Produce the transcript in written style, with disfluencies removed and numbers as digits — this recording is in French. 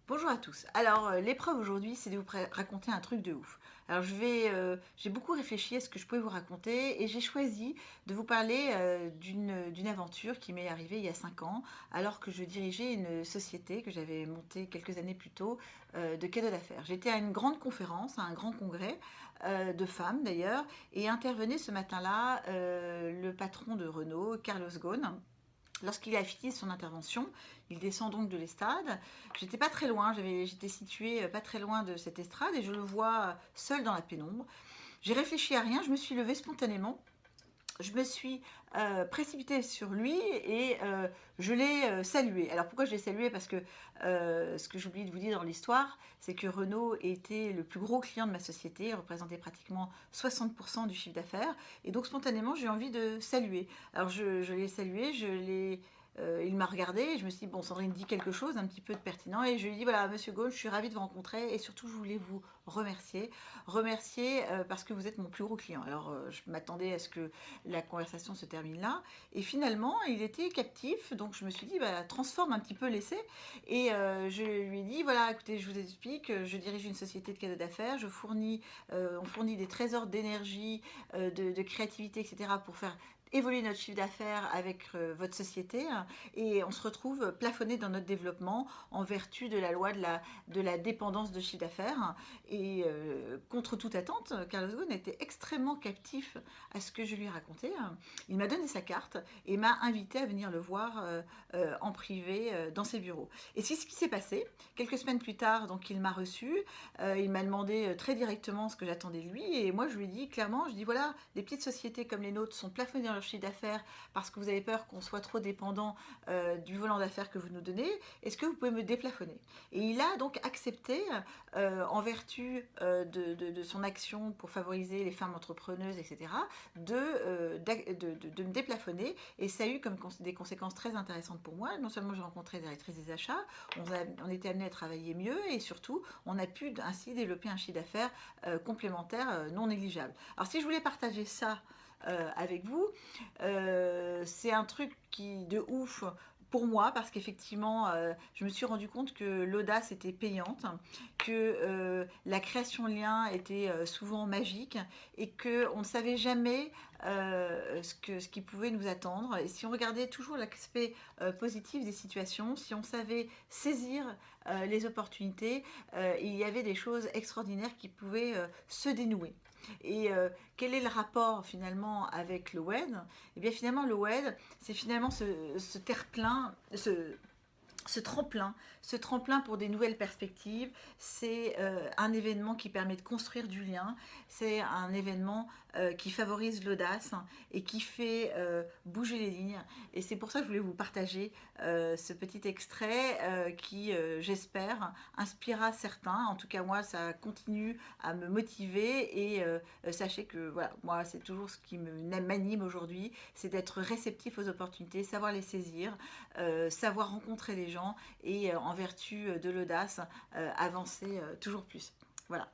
Bonjour à tous. Alors, l'épreuve aujourd'hui, c'est de vous raconter un truc de ouf. Alors, j'ai beaucoup réfléchi à ce que je pouvais vous raconter et j'ai choisi de vous parler d'une aventure qui m'est arrivée il y a 5 ans, alors que je dirigeais une société que j'avais montée quelques années plus tôt de cadeaux d'affaires. J'étais à une grande conférence, à un grand congrès de femmes d'ailleurs, et intervenait ce matin-là le patron de Renault, Carlos Ghosn. Lorsqu'il a fini son intervention, il descend donc de l'estrade. J'étais pas très loin, j'étais située pas très loin de cette estrade et je le vois seul dans la pénombre. J'ai réfléchi à rien, je me suis levée spontanément, je me suis précipitée sur lui et je l'ai salué. Alors pourquoi je l'ai salué? Parce que ce que j'oublie de vous dire dans l'histoire, c'est que Renault était le plus gros client de ma société, il représentait pratiquement 60% du chiffre d'affaires. Et donc spontanément, j'ai eu envie de saluer. Alors je l'ai salué, il m'a regardé et je me suis dit, bon, Sandrine dit quelque chose un petit peu de pertinent. Et je lui ai dit, voilà, monsieur Gaulle, je suis ravie de vous rencontrer et surtout, je voulais vous remercier. Remercier parce que vous êtes mon plus gros client. Alors, je m'attendais à ce que la conversation se termine là. Et finalement, il était captif. Donc, je me suis dit, bah, transforme un petit peu l'essai. Et je lui ai dit, voilà, écoutez, je vous explique, je dirige une société de cadeaux d'affaires. On fournit des trésors d'énergie, de créativité, etc. pour faire évoluer notre chiffre d'affaires avec votre société et on se retrouve plafonné dans notre développement en vertu de la loi de la dépendance de chiffre d'affaires et contre toute attente, Carlos Ghosn était extrêmement captif à ce que je lui racontais. Il m'a donné sa carte et m'a invité à venir le voir en privé dans ses bureaux. Et c'est ce qui s'est passé. Quelques semaines plus tard, donc il m'a reçu, il m'a demandé très directement ce que j'attendais de lui et moi je lui ai dit clairement, je dis voilà, des petites sociétés comme les nôtres sont plafonnées dans leur chiffre d'affaires parce que vous avez peur qu'on soit trop dépendant du volant d'affaires que vous nous donnez. Est-ce que vous pouvez me déplafonner? Et il a donc accepté, en vertu de son action pour favoriser les femmes entrepreneuses, etc., de me déplafonner. Et ça a eu comme des conséquences très intéressantes pour moi. Non seulement j'ai rencontré des directrices des achats, on était amené à travailler mieux et surtout, on a pu ainsi développer un chiffre d'affaires complémentaire non négligeable. Alors si je voulais partager ça avec vous, c'est un truc qui de ouf pour moi parce qu'effectivement je me suis rendu compte que l'audace était payante, que la création de liens était souvent magique et que on ne savait jamais ce qui pouvait nous attendre. Et si on regardait toujours l'aspect positif des situations, si on savait saisir les opportunités, il y avait des choses extraordinaires qui pouvaient se dénouer. Et quel est le rapport finalement avec le web? Et bien finalement le web, c'est finalement ce terre-plein, ce tremplin pour des nouvelles perspectives, c'est un événement qui permet de construire du lien, c'est un événement qui favorise l'audace et qui fait bouger les lignes. Et c'est pour ça que je voulais vous partager ce petit extrait qui, j'espère, inspirera certains. En tout cas, moi, ça continue à me motiver et sachez que voilà, moi, c'est toujours ce qui m'anime aujourd'hui, c'est d'être réceptif aux opportunités, savoir les saisir, savoir rencontrer les gens et en vertu de l'audace, avancer toujours plus. Voilà.